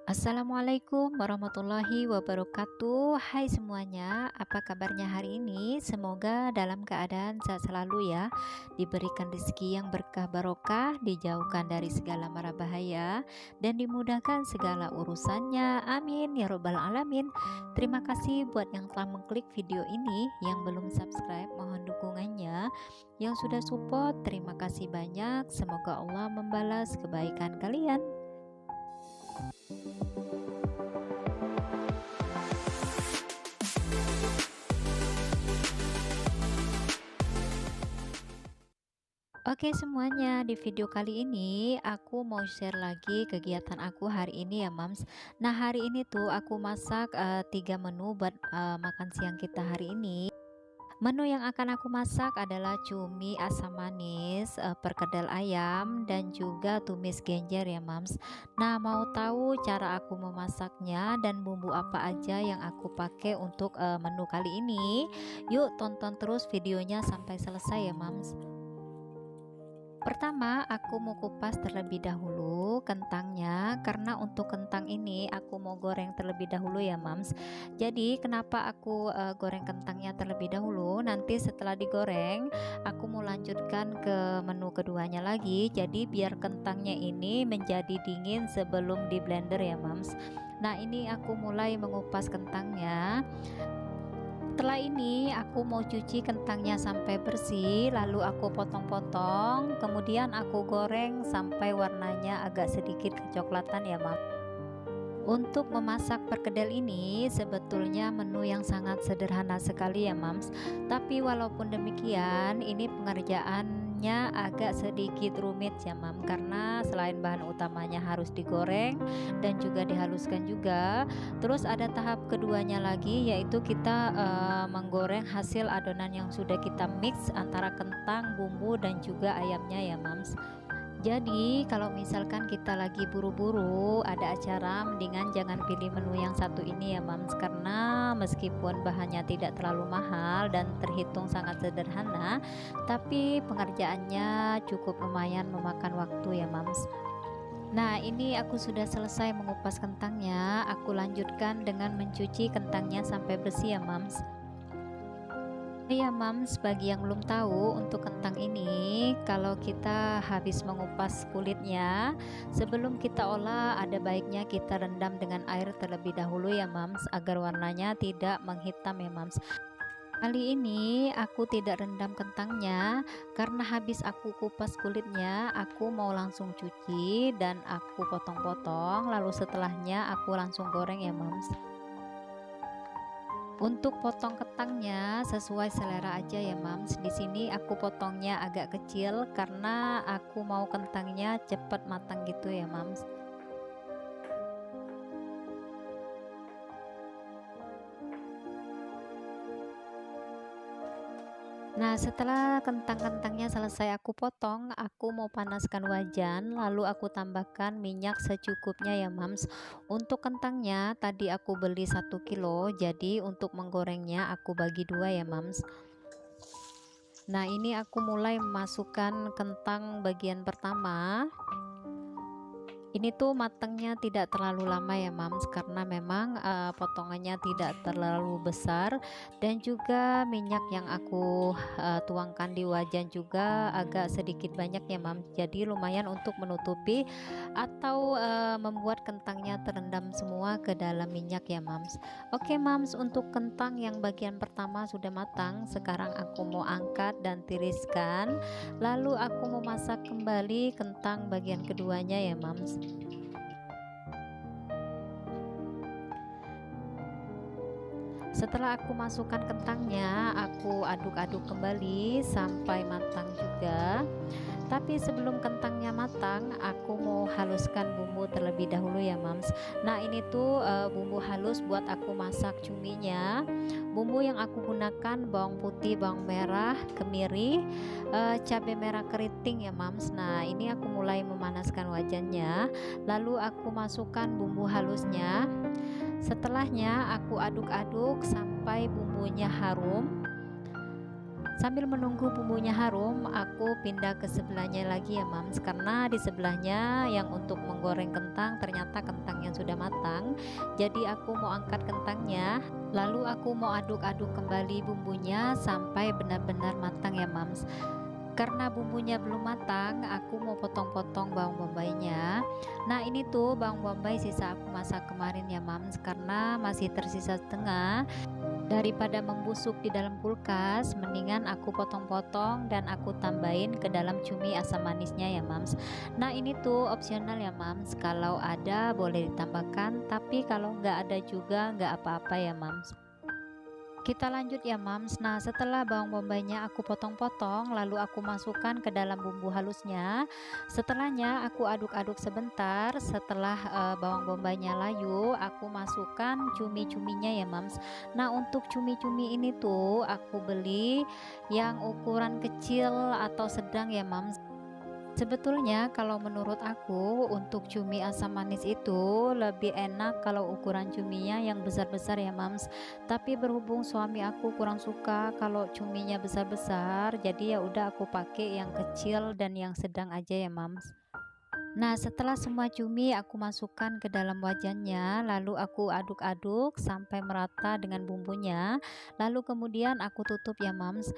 Assalamualaikum warahmatullahi wabarakatuh. Hai semuanya, apa kabarnya hari ini? Semoga dalam keadaan sehat selalu ya, diberikan rezeki yang berkah barokah, dijauhkan dari segala mara bahaya, dan dimudahkan segala urusannya. Amin ya robbal alamin. Terima kasih buat yang telah mengklik video ini. Yang belum subscribe, mohon dukungannya. Yang sudah support, terima kasih banyak. Semoga Allah membalas kebaikan kalian. Oke semuanya, di video kali ini aku mau share lagi kegiatan aku hari ini ya Mams. Nah hari ini tuh aku masak 3 menu buat makan siang kita hari ini. Menu yang akan aku masak adalah cumi asam manis, perkedel ayam, dan juga tumis genjer ya Mams. Nah mau tahu cara aku memasaknya dan bumbu apa aja yang aku pakai untuk menu kali ini? Yuk tonton terus videonya sampai selesai ya Mams. Pertama, aku mau kupas terlebih dahulu kentangnya, karena untuk kentang ini aku mau goreng terlebih dahulu ya Mams. Jadi kenapa aku goreng kentangnya terlebih dahulu? Nanti setelah digoreng, aku mau lanjutkan ke menu keduanya lagi. Jadi biar kentangnya ini menjadi dingin sebelum di blender ya Mams. Nah ini aku mulai mengupas kentangnya. Setelah ini aku mau cuci kentangnya sampai bersih, lalu aku potong-potong, kemudian aku goreng sampai warnanya agak sedikit kecoklatan ya Mam. Untuk memasak perkedel ini sebetulnya menu yang sangat sederhana sekali ya Mams. Tapi walaupun demikian ini pengerjaannya agak sedikit rumit ya Mam, karena selain bahan utamanya harus digoreng dan juga dihaluskan juga, terus ada tahap keduanya lagi, yaitu kita menggoreng hasil adonan yang sudah kita mix antara kentang, bumbu, dan juga ayamnya ya Mams. Jadi kalau misalkan kita lagi buru-buru ada acara, mendingan jangan pilih menu yang satu ini ya Mams, karena meskipun bahannya tidak terlalu mahal dan terhitung sangat sederhana, tapi pengerjaannya cukup lumayan memakan waktu ya Mams. Nah ini aku sudah selesai mengupas kentangnya, aku lanjutkan dengan mencuci kentangnya sampai bersih ya Mams. Iya Mams, bagi yang belum tahu, untuk kentang ini kalau kita habis mengupas kulitnya, sebelum kita olah ada baiknya kita rendam dengan air terlebih dahulu ya Mams, agar warnanya tidak menghitam ya Mams. Kali ini aku tidak rendam kentangnya karena habis aku kupas kulitnya, aku mau langsung cuci dan aku potong-potong, lalu setelahnya aku langsung goreng ya Mams. Untuk potong kentangnya sesuai selera aja ya Mams. Di sini aku potongnya agak kecil karena aku mau kentangnya cepat matang gitu ya Mams. Nah setelah kentang-kentangnya selesai aku potong, aku mau panaskan wajan, lalu aku tambahkan minyak secukupnya ya Mams. Untuk kentangnya tadi aku beli 1 kilo, jadi untuk menggorengnya aku bagi dua ya Mams. Nah ini aku mulai memasukkan kentang bagian pertama. Ini tuh matangnya tidak terlalu lama ya Mams, karena memang potongannya tidak terlalu besar, dan juga minyak yang aku tuangkan di wajan juga agak sedikit banyak ya Mams, jadi lumayan untuk menutupi atau membuat kentangnya terendam semua ke dalam minyak ya Mams. Oke Mams, untuk kentang yang bagian pertama sudah matang, sekarang aku mau angkat dan tiriskan, lalu aku memasak kembali kentang bagian keduanya ya Mams. Setelah aku masukkan kentangnya, aku aduk-aduk kembali sampai matang juga. Tapi sebelum kentangnya matang, aku mau haluskan bumbu terlebih dahulu ya Mams. Nah ini tuh bumbu halus buat aku masak cuminya. Bumbu yang aku gunakan bawang putih, bawang merah, kemiri, cabai merah keriting ya Mams. Nah ini aku mulai memanaskan wajannya, lalu aku masukkan bumbu halusnya. Setelahnya aku aduk-aduk sampai bumbunya harum. Sambil menunggu bumbunya harum, aku pindah ke sebelahnya lagi ya mams, karena di sebelahnya yang untuk menggoreng kentang ternyata kentangnya sudah matang. Jadi aku mau angkat kentangnya, lalu aku mau aduk-aduk kembali bumbunya sampai benar-benar matang ya mams. Karena bumbunya belum matang, aku mau potong-potong bawang bombaynya. Nah ini tuh bawang bombay sisa aku masak kemarin ya mams, karena masih tersisa setengah. Daripada membusuk di dalam kulkas, mendingan aku potong-potong dan aku tambahin ke dalam cumi asam manisnya ya mams. Nah ini tuh opsional ya mams, kalau ada boleh ditambahkan, tapi kalau nggak ada juga nggak apa-apa ya mams. Kita lanjut ya mams. Nah setelah bawang bombaynya aku potong-potong, lalu aku masukkan ke dalam bumbu halusnya. Setelahnya aku aduk-aduk sebentar. Setelah bawang bombaynya layu, aku masukkan cumi-cuminya ya mams. Nah untuk cumi-cumi ini tuh aku beli yang ukuran kecil atau sedang ya mams. Sebetulnya kalau menurut aku untuk cumi asam manis itu lebih enak kalau ukuran cuminya yang besar-besar ya mams. Tapi berhubung suami aku kurang suka kalau cuminya besar-besar, jadi ya udah aku pakai yang kecil dan yang sedang aja ya mams. Nah setelah semua cumi aku masukkan ke dalam wajannya, lalu aku aduk-aduk sampai merata dengan bumbunya, lalu kemudian aku tutup ya mams.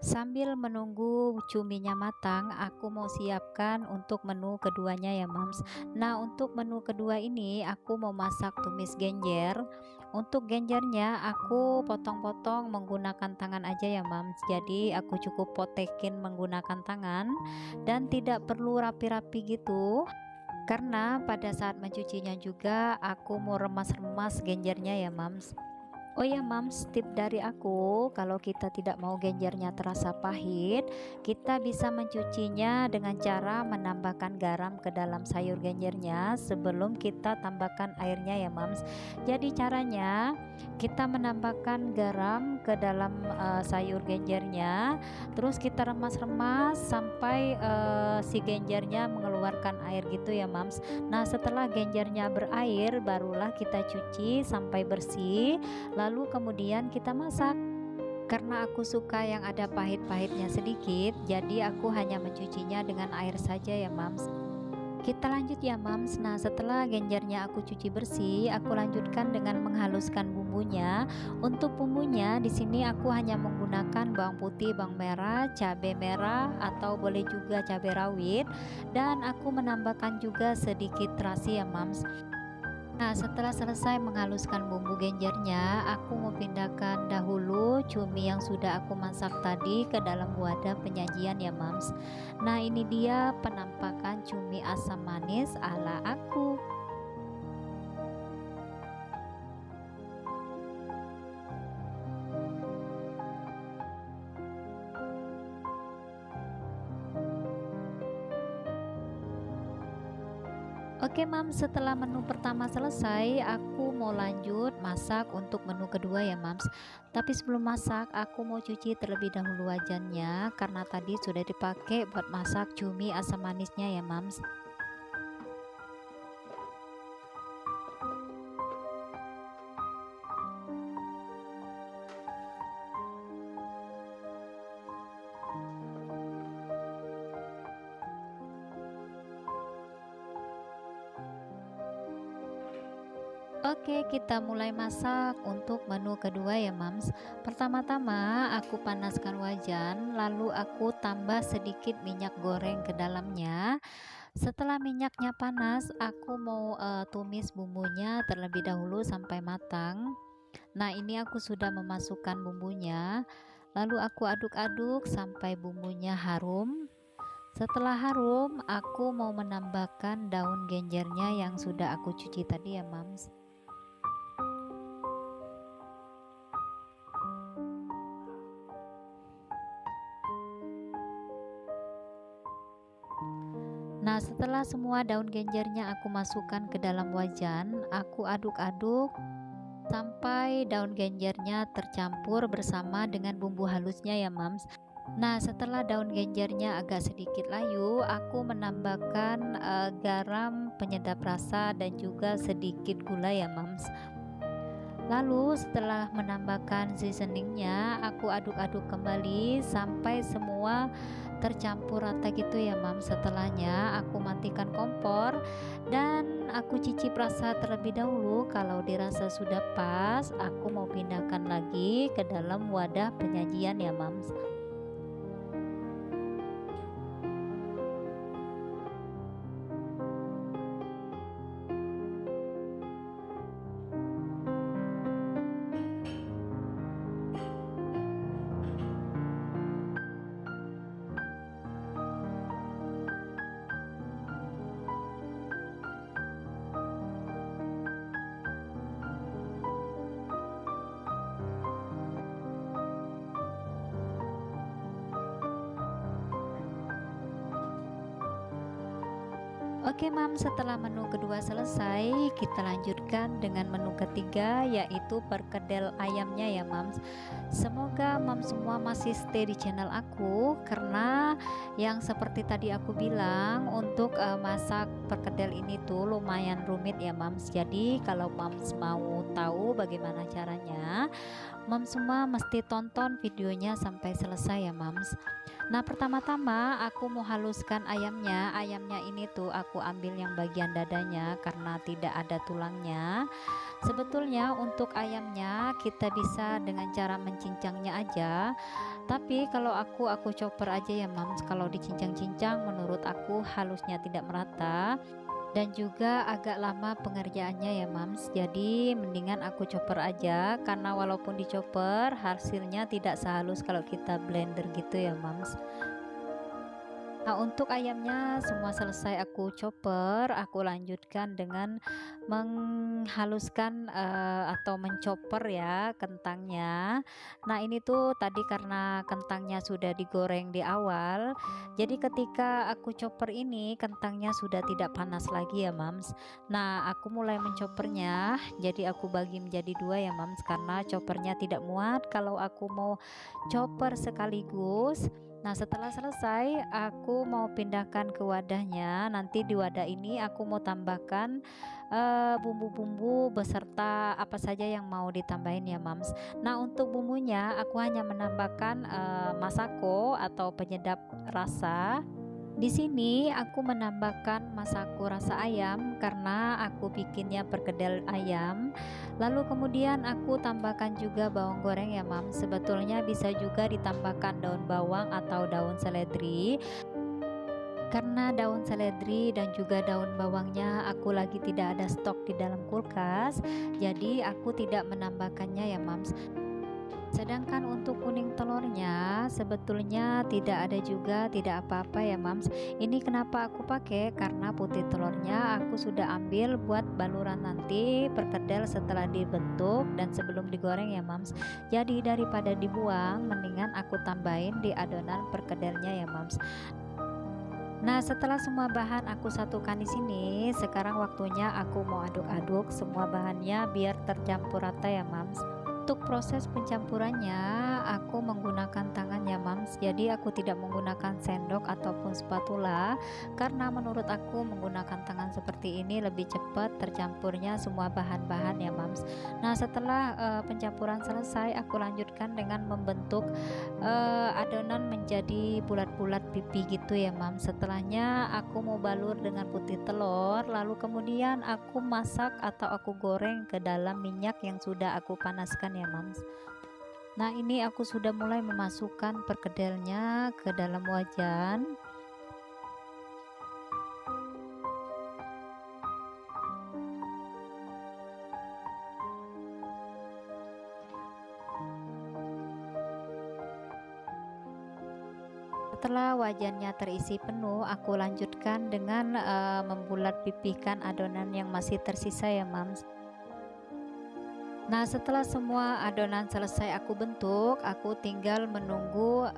Sambil menunggu cuminya matang, aku mau siapkan untuk menu keduanya ya mams. Nah untuk menu kedua ini aku mau masak tumis genjer. Untuk genjernya aku potong-potong menggunakan tangan aja ya mams. Jadi aku cukup potekin menggunakan tangan dan tidak perlu rapi-rapi gitu. Karena pada saat mencucinya juga aku mau remas-remas genjernya ya mams. Oh ya mams, tip dari aku, kalau kita tidak mau genjernya terasa pahit, kita bisa mencucinya dengan cara menambahkan garam ke dalam sayur genjernya sebelum kita tambahkan airnya ya mams. Jadi caranya kita menambahkan garam ke dalam sayur genjernya, terus kita remas-remas sampai si genjernya mengeluarkan air gitu ya mams. Nah setelah genjernya berair, barulah kita cuci sampai bersih. Lalu kemudian kita masak. Karena aku suka yang ada pahit-pahitnya sedikit, jadi aku hanya mencucinya dengan air saja ya mams. Kita lanjut ya mams. Nah setelah genjernya aku cuci bersih, aku lanjutkan dengan menghaluskan bumbunya. Untuk bumbunya di sini aku hanya menggunakan bawang putih, bawang merah, cabai merah atau boleh juga cabai rawit, dan aku menambahkan juga sedikit terasi ya mams. Nah setelah selesai menghaluskan bumbu genjernya, aku mau pindahkan dahulu cumi yang sudah aku masak tadi ke dalam wadah penyajian ya mams. Nah ini dia penampakan cumi asam manis ala aku. Oke mams, setelah menu pertama selesai, aku mau lanjut masak untuk menu kedua ya mams. Tapi sebelum masak, aku mau cuci terlebih dahulu wajannya karena tadi sudah dipakai buat masak cumi asam manisnya ya mams. Oke, kita mulai masak untuk menu kedua ya mams. Pertama-tama aku panaskan wajan, lalu aku tambah sedikit minyak goreng ke dalamnya. Setelah minyaknya panas, aku mau tumis bumbunya terlebih dahulu sampai matang. Nah ini aku sudah memasukkan bumbunya, lalu aku aduk-aduk sampai bumbunya harum. Setelah harum, aku mau menambahkan daun genjernya yang sudah aku cuci tadi ya mams. Nah setelah semua daun genjernya aku masukkan ke dalam wajan, aku aduk-aduk sampai daun genjernya tercampur bersama dengan bumbu halusnya ya mams. Nah setelah daun genjernya agak sedikit layu, aku menambahkan garam penyedap rasa dan juga sedikit gula ya mams. Lalu setelah menambahkan seasoningnya, aku aduk-aduk kembali sampai semua tercampur rata gitu ya Mams. Setelahnya aku matikan kompor dan aku cicip rasa terlebih dahulu. Kalau dirasa sudah pas, aku mau pindahkan lagi ke dalam wadah penyajian ya Mams. Oke Mam, setelah menu kedua selesai, kita lanjutkan dengan menu ketiga, yaitu perkedel ayamnya ya Mams. Semoga Mam semua masih stay di channel aku, karena yang seperti tadi aku bilang, untuk masak perkedel ini tuh lumayan rumit ya Mams. Jadi kalau Mams mau tahu bagaimana caranya, Mams semua mesti tonton videonya sampai selesai ya Mams. Nah, pertama-tama aku mau haluskan ayamnya. Ayamnya ini tuh aku ambil yang bagian dadanya karena tidak ada tulangnya. Sebetulnya untuk ayamnya kita bisa dengan cara mencincangnya aja. Tapi kalau aku chopper aja ya Mams. Kalau dicincang-cincang menurut aku halusnya tidak merata dan juga agak lama pengerjaannya ya Mams. Jadi mendingan aku chopper aja, karena walaupun di chopper hasilnya tidak sehalus kalau kita blender gitu ya Mams. Nah, untuk ayamnya semua selesai aku chopper, aku lanjutkan dengan menghaluskan atau menchopper ya kentangnya. Nah, ini tuh tadi karena kentangnya sudah digoreng di awal, jadi ketika aku chopper ini kentangnya sudah tidak panas lagi ya Mams. Nah, aku mulai menchoppernya, jadi aku bagi menjadi dua ya Mams, karena choppernya tidak muat kalau aku mau chopper sekaligus. Nah, setelah selesai, aku mau pindahkan ke wadahnya. Nanti di wadah ini aku mau tambahkan bumbu-bumbu beserta apa saja yang mau ditambahin ya Mams. Nah, untuk bumbunya aku hanya menambahkan masako atau penyedap rasa. Di sini aku menambahkan masako rasa ayam karena aku bikinnya perkedel ayam. Lalu kemudian aku tambahkan juga bawang goreng ya Mam. Sebetulnya bisa juga ditambahkan daun bawang atau daun seledri. Karena daun seledri dan juga daun bawangnya aku lagi tidak ada stok di dalam kulkas, jadi aku tidak menambahkannya ya Mams. Sedangkan untuk kuning telurnya sebetulnya tidak ada juga, tidak apa-apa ya Mams. Ini kenapa aku pakai, karena putih telurnya aku sudah ambil buat baluran nanti perkedel setelah dibentuk dan sebelum digoreng ya Mams. Jadi daripada dibuang, mendingan aku tambahin di adonan perkedelnya ya Mams. Nah, setelah semua bahan aku satukan di sini, sekarang waktunya aku mau aduk-aduk semua bahannya biar tercampur rata ya Mams. Untuk proses pencampurannya aku menggunakan tangan ya Mams, jadi aku tidak menggunakan sendok ataupun spatula, karena menurut aku menggunakan tangan seperti ini lebih cepat tercampurnya semua bahan-bahan ya Mams. Nah, setelah pencampuran selesai, aku lanjutkan dengan membentuk adonan menjadi bulat-bulat pipi gitu ya Mams. Setelahnya aku mau balur dengan putih telur, lalu kemudian aku masak atau aku goreng ke dalam minyak yang sudah aku panaskan ya Mams. Nah, ini aku sudah mulai memasukkan perkedelnya ke dalam wajan. Setelah wajannya terisi penuh, aku lanjutkan dengan membulat pipihkan adonan yang masih tersisa ya Mams. Nah, setelah semua adonan selesai aku bentuk, aku tinggal menunggu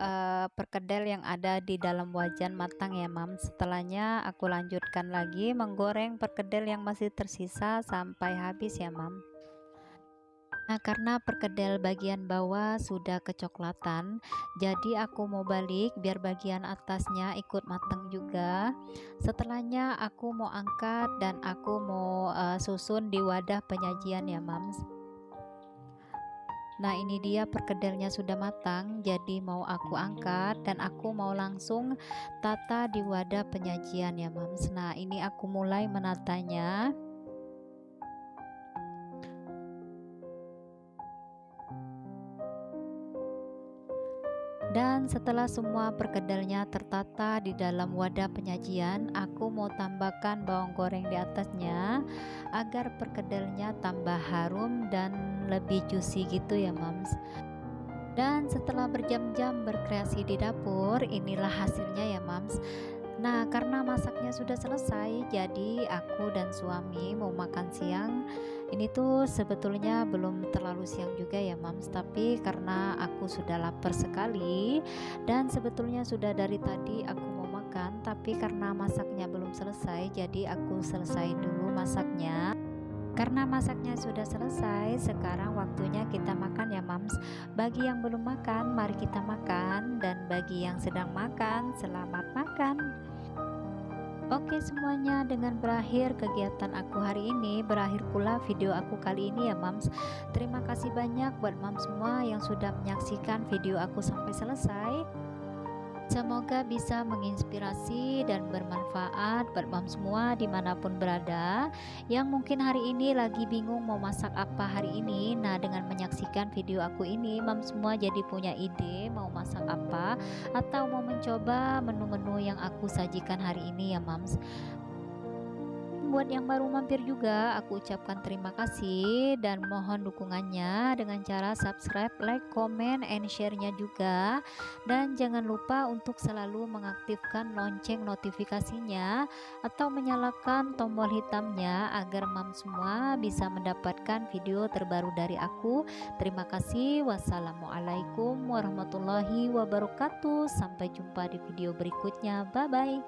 perkedel yang ada di dalam wajan matang ya Mam. Setelahnya aku lanjutkan lagi menggoreng perkedel yang masih tersisa sampai habis ya Mam. Nah, karena perkedel bagian bawah sudah kecoklatan, jadi aku mau balik biar bagian atasnya ikut matang juga. Setelahnya aku mau angkat dan aku mau susun di wadah penyajian ya Mams. Nah, ini dia perkedelnya sudah matang, jadi mau aku angkat dan aku mau langsung tata di wadah penyajian ya Mams. Nah, ini aku mulai menatanya. Dan setelah semua perkedelnya tertata di dalam wadah penyajian, aku mau tambahkan bawang goreng di atasnya agar perkedelnya tambah harum dan lebih juicy gitu ya Mams. Dan setelah berjam-jam berkreasi di dapur, inilah hasilnya ya Mams. Nah, karena masaknya sudah selesai, jadi aku dan suami mau makan siang. Ini tuh sebetulnya belum terlalu siang juga ya Mams, tapi karena aku sudah lapar sekali dan sebetulnya sudah dari tadi aku mau makan, tapi karena masaknya belum selesai, jadi aku selesai dulu masaknya. Karena masaknya sudah selesai, sekarang waktunya kita makan ya Mams. Bagi yang belum makan, mari kita makan, dan bagi yang sedang makan, selamat makan. Oke semuanya, dengan berakhir kegiatan aku hari ini, berakhir pula video aku kali ini ya Mams. Terima kasih banyak buat Mams semua yang sudah menyaksikan video aku sampai selesai. Semoga bisa menginspirasi dan bermanfaat buat Mams semua dimanapun berada, yang mungkin hari ini lagi bingung mau masak apa hari ini. Nah, dengan menyaksikan video aku ini, Mams semua jadi punya ide mau masak apa atau mau mencoba menu-menu yang aku sajikan hari ini ya Mams. Buat yang baru mampir juga, aku ucapkan terima kasih dan mohon dukungannya dengan cara subscribe, like, comment, and share-nya juga. Dan jangan lupa untuk selalu mengaktifkan lonceng notifikasinya atau menyalakan tombol hitamnya agar Mams semua bisa mendapatkan video terbaru dari aku. Terima kasih. Wassalamualaikum warahmatullahi wabarakatuh. Sampai jumpa di video berikutnya. Bye-bye.